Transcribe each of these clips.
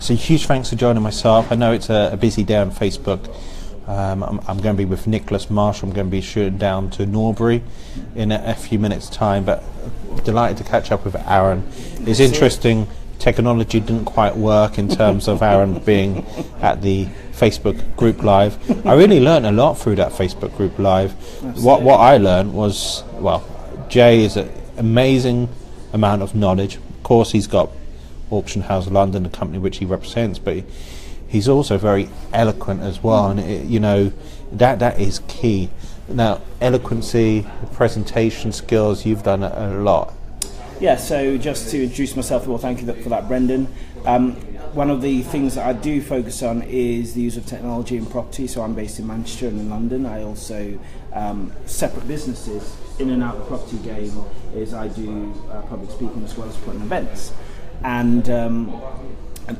So huge thanks for joining myself. I know it's a busy day on Facebook. I'm going to be with Nicholas Marsh. I'm going to be shooting down to Norbury in a few minutes' time, but delighted to catch up with Aaron. It's interesting, technology didn't quite work in terms of Aaron being at the Facebook group live. I really learned a lot through that Facebook group live. What I learned was, well, Jay is an amazing amount of knowledge. Of course, he's got Auction House London, the company which he represents, but he's also very eloquent as well, and that is key. Now, eloquency, presentation skills, you've done a lot. Yeah, so just to introduce myself, well, thank you for that, Brendan. One of the things that I do focus on is the use of technology in property. So I'm based in Manchester and in London. I also separate businesses in and out of the property game. Is I do public speaking as well as putting events, and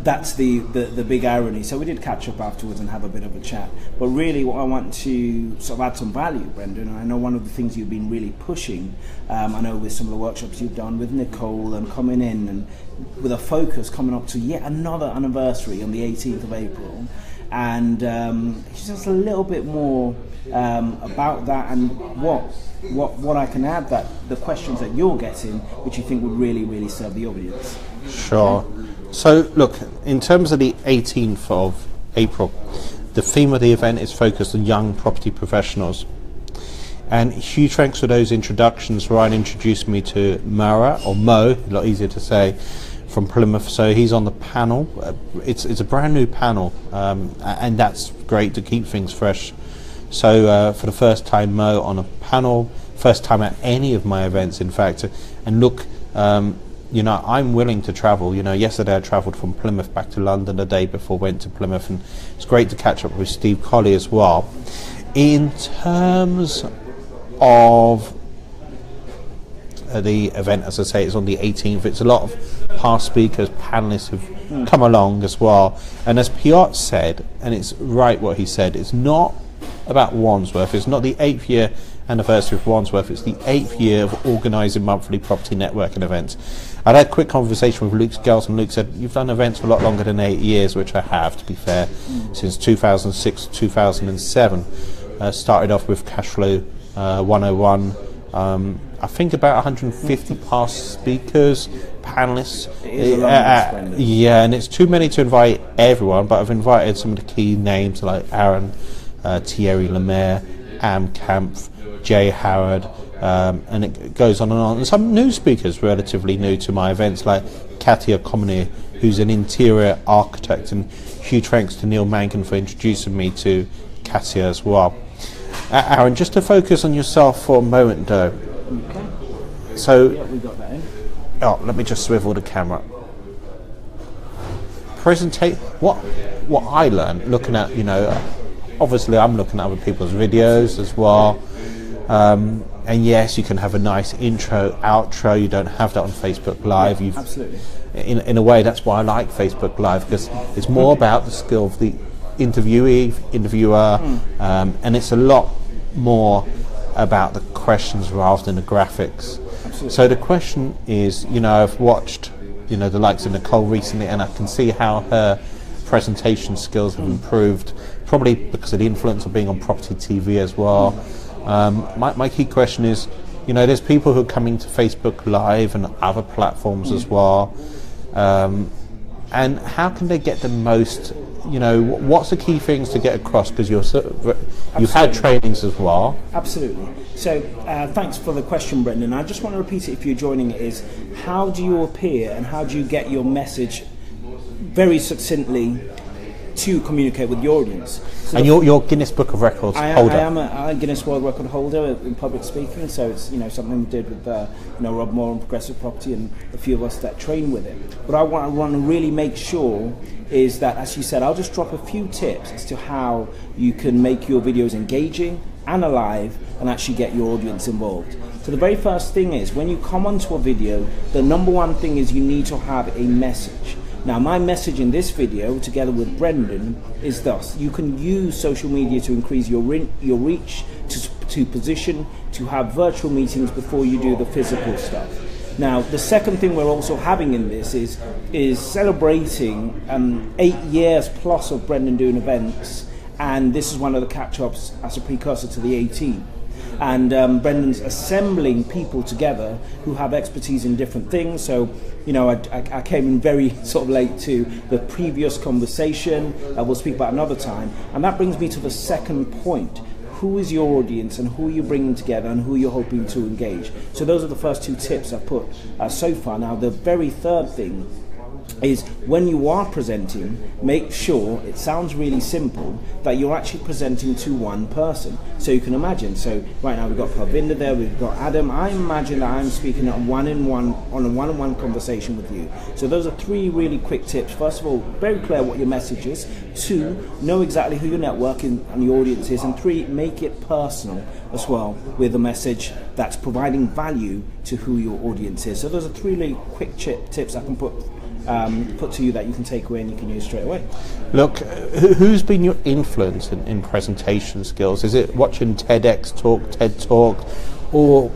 that's the big irony. So we did catch up afterwards and have a bit of a chat. But really what I want to sort of add some value, Brendan, and I know one of the things you've been really pushing, I know with some of the workshops you've done with Nicole and coming in and with a focus coming up to yet another anniversary on the 18th of April. And just a little bit more about that and what I can add, that the questions that you're getting, which you think would really, really serve the audience. Sure. So, look, in terms of the 18th of April, the theme of the event is focused on young property professionals. And huge thanks for those introductions. Ryan introduced me to Mo, a lot easier to say, from Plymouth. So he's on the panel. It's a brand new panel, and that's great to keep things fresh. So for the first time, Mo on a panel, first time at any of my events, in fact. And look, I'm willing to travel. Yesterday I travelled from Plymouth back to London. The day before went to Plymouth, and it's great to catch up with Steve Colley as well. In terms of the event, as I say, it's on the 18th. It's a lot of past speakers, panellists have come along as well. And as Piotr said, and it's right what he said, it's not about Wandsworth. It's not the 8th year anniversary of Wandsworth. It's the 8th year of organising monthly property networking events. I had a quick conversation with Luke Skelton. Luke said, you've done events for a lot longer than 8 years, which I have, to be fair, since 2006 to 2007. Started off with Cashflow 101. I think about 150 past speakers, panellists. Yeah, and it's too many to invite everyone, but I've invited some of the key names like Aaron, Thierry Lemaire, Am Kampf, Jay Howard, and it goes on and on. And some new speakers relatively new to my events, like Katia Komini, who's an interior architect, and huge thanks to Neil Mankin for introducing me to Katia as well. Aaron, just to focus on yourself for a moment though. Okay. So, yeah, we got that in. Oh, let me just swivel the camera. What I learned looking at, obviously I'm looking at other people's videos as well. And yes, you can have a nice intro, outro. You don't have that on Facebook Live. Yeah, absolutely. In a way, that's why I like Facebook Live, because it's more about the skill of the interviewer, and it's a lot more about the questions rather than the graphics. Absolutely. So the question is, I've watched, the likes of Nicole recently, and I can see how her presentation skills have improved, probably because of the influence of being on property TV as well. My key question is, there's people who are coming to Facebook Live and other platforms as well, and how can they get the most, what's the key things to get across, because you've had trainings as well. Absolutely. So thanks for the question, Brendan. I just want to repeat it if you're joining, is how do you appear and how do you get your message very succinctly to communicate with your audience? So and you're Guinness Book of Records holder. I am a Guinness World Record holder in public speaking, so it's something we did with Rob Moore on Progressive Property and a few of us that train with it. But I want to really make sure is that, as you said, I'll just drop a few tips as to how you can make your videos engaging and alive and actually get your audience involved. So the very first thing is, when you come onto a video, the number one thing is you need to have a message. Now, my message in this video, together with Brendan, is thus: you can use social media to increase your reach, to position, to have virtual meetings before you do the physical stuff. Now, the second thing we're also having in this is celebrating 8 years plus of Brendan doing events, and this is one of the catch-ups as a precursor to the 18. And Brendan's assembling people together who have expertise in different things. So, you know, I came in very sort of late to the previous conversation. We'll speak about another time. And that brings me to the second point. Who is your audience and who are you bringing together and who you're hoping to engage? So those are the first 2 tips I've put so far. Now, the very third thing is when you are presenting, make sure, it sounds really simple, that you're actually presenting to one person. So you can imagine, so right now we've got Pravinda there, we've got Adam. I imagine that I'm speaking on a one-on-one conversation with you. So those are 3 really quick tips. First of all, very clear what your message is. 2, know exactly who your network and your audience is. And 3, make it personal as well with a message that's providing value to who your audience is. So those are 3 really quick tips I can put to you that you can take away and you can use straight away. Look, who's been your influence in presentation skills? Is it watching TEDx talk, TED talk, or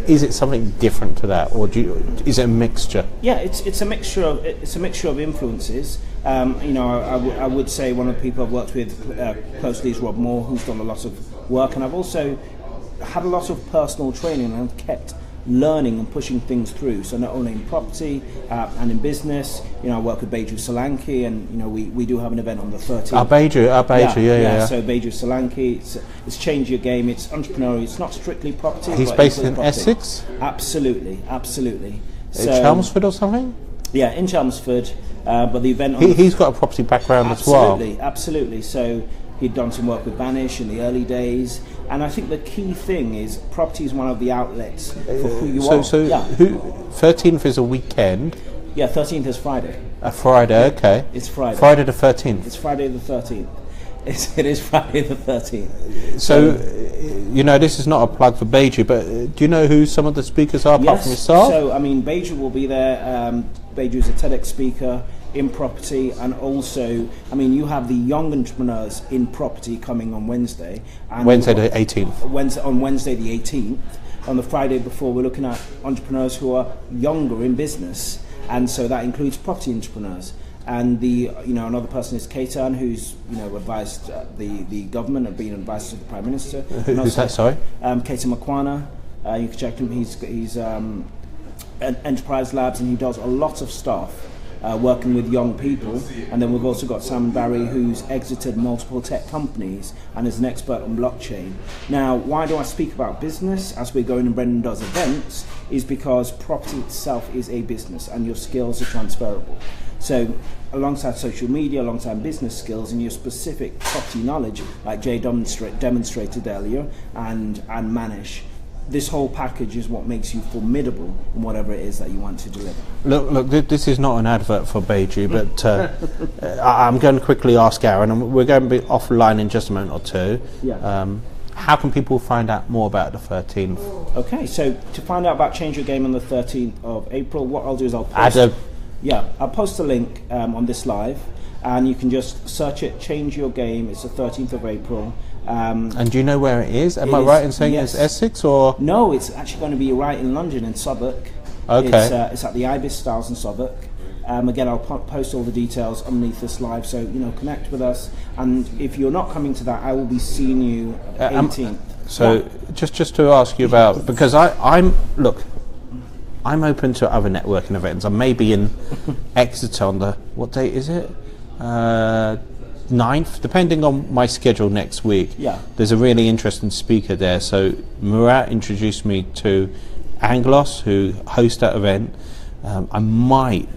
is it something different to that, or is it a mixture? Yeah, it's a mixture of influences. You know, I would say one of the people I've worked with closely is Rob Moore, who's done a lot of work, and I've also had a lot of personal training and kept learning and pushing things through. So not only in property and in business, you know, I work with Beju Solanki, and you know, we do have an event on the 13th. Beju, yeah. So Beju Solanki, it's Change Your Game. It's entrepreneurial. It's not strictly property. He's based in Essex. Absolutely. So, Chelmsford or something. Yeah, in Chelmsford. But the event. He's got a property background as well. Absolutely. So he'd done some work with Vanish in the early days. And I think the key thing is property is one of the outlets for who you are. So 13th is a weekend. Yeah, 13th is Friday. A Friday, okay. It's Friday. Friday the 13th. It's Friday the 13th. It is Friday the 13th. So, you know, this is not a plug for Beju, but do you know who some of the speakers are apart from yourself? So, I mean, Beju will be there. Beju is a TEDx speaker in property, and also, I mean, you have the young entrepreneurs in property coming on Wednesday. And Wednesday the 18th. On Wednesday the 18th. On the Friday before, we're looking at entrepreneurs who are younger in business, and so that includes property entrepreneurs. And another person is Ketan, who's advised the government of being advised to the Prime Minister. Who's that? Sorry, Ketan Makwana. You can check him. He's an Enterprise Labs, and he does a lot of stuff working with young people. And then we've also got Sam Barry, who's exited multiple tech companies and is an expert on blockchain. Now, why do I speak about business as we're going and Brendan does events? Is because property itself is a business, and your skills are transferable. So alongside social media, alongside business skills and your specific property knowledge, like Jay demonstrated earlier, and Manish, this whole package is what makes you formidable in whatever it is that you want to deliver. Look, this is not an advert for Beju, but I'm going to quickly ask Aaron, and we're going to be offline in just a moment or two. Yeah. How can people find out more about the 13th? Okay, so to find out about Change Your Game on the 13th of April, what I'll do is I'll post a link on this live, and you can just search it, Change Your Game. It's the 13th of April. And do you know where it is? Am I right in saying it's Essex, or? No, it's actually going to be right in London, in Southwark. Okay. It's at the Ibis Styles in Southwark. Again, I'll post all the details underneath this live, so connect with us. And if you're not coming to that, I will be seeing you 18th. Just to ask you about, because I'm open to other networking events. I may be in Exeter on the, what date is it? 9th, depending on my schedule next week. Yeah. There's a really interesting speaker there. So Murat introduced me to Anglos, who host that event. I might,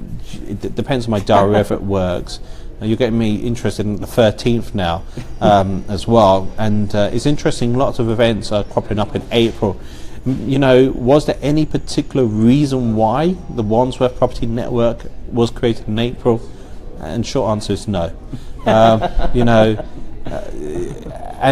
it depends on my diary if it works. You're getting me interested in the 13th now as well. And it's interesting, lots of events are cropping up in April. Was there any particular reason why the Wandsworth Property Network was created in April? And short answer is no. And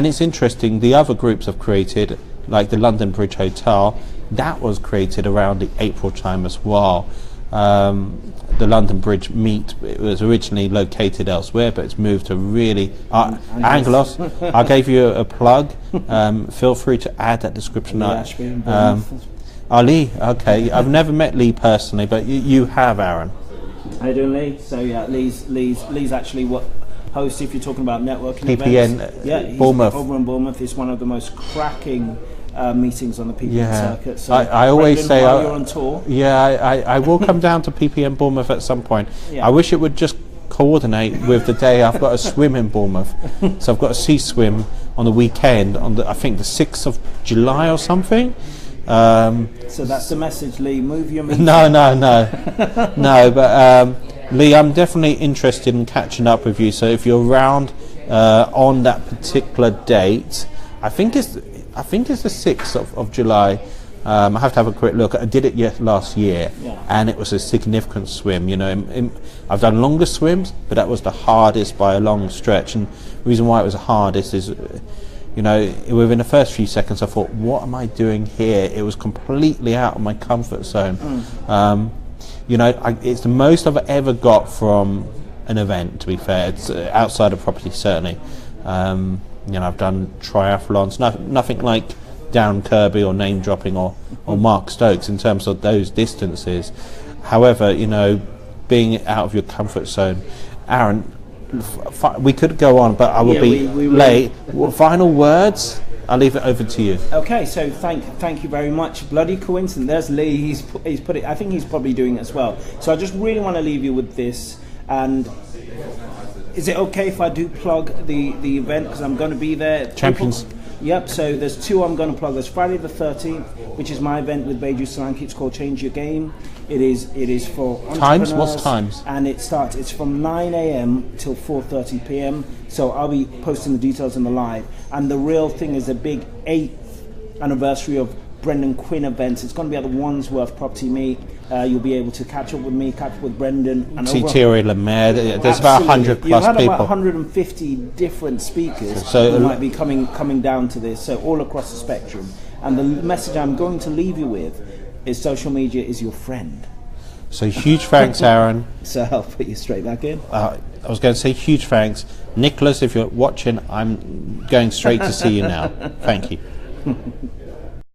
it's interesting, the other groups have created, like the London Bridge Hotel, that was created around the April time as well. The London Bridge Meet, it was originally located elsewhere, but it's moved to really Anglos. I gave you a plug. Feel free to add that description. Lee, okay. I've never met Lee personally, but you have, Aaron. How you doing, Lee? So yeah, Lee's actually what host, if you're talking about networking PPN, events. Yeah, he's Bournemouth. over in Bournemouth. It's one of the most cracking meetings on the PPN circuit. So I always say while you're on tour. Yeah, I will come down to PPN Bournemouth at some point. Yeah. I wish it would just coordinate with the day I've got a swim in Bournemouth. So I've got a sea swim on the weekend, on I think the 6th of July or something. So that's the message, Lee. Move your meeting. No. No, but Lee, I'm definitely interested in catching up with you. So if you're around on that particular date, I think it's the 6th of July. I have to have a quick look. I did it last year, and it was a significant swim. You know, I've done longer swims, but that was the hardest by a long stretch. And the reason why it was the hardest is, you know, within the first few seconds, I thought, what am I doing here? It was completely out of my comfort zone. You know, it's the most I've ever got from an event, to be fair. It's outside of property, certainly. You know, I've done triathlons, nothing like Darren Kirby or name dropping or Mark Stokes in terms of those distances. However, you know, being out of your comfort zone, Aaron, we could go on, but I will be late. Final words? I'll leave it over to you. Okay, so thank you very much. Bloody coincidence. There's Lee. He's put it. I think he's probably doing it as well. So I just really want to leave you with this. And is it okay if I do plug the event, because I'm going to be there? Champions. Yep, so there's two I'm going to plug. There's Friday the 13th, which is my event with Beju Solanki. It's called Change Your Game. It is for entrepreneurs. What's times? And it's from 9 a.m. till 4:30 p.m. So I'll be posting the details in the live. And the real thing is the big 8th anniversary of Brendan Quinn events. It's going to be at the Wandsworth Property Meet. You'll be able to catch up with me, catch up with Brendan. And Thierry Lemaire. There's about 100 plus You've had people. About 150 different speakers who might be coming down to this, so all across the spectrum. And the message I'm going to leave you with is social media is your friend. So huge thanks, Aaron. So I'll put you straight back in. I was going to say huge thanks. Nicholas, if you're watching, I'm going straight to see you now. Thank you.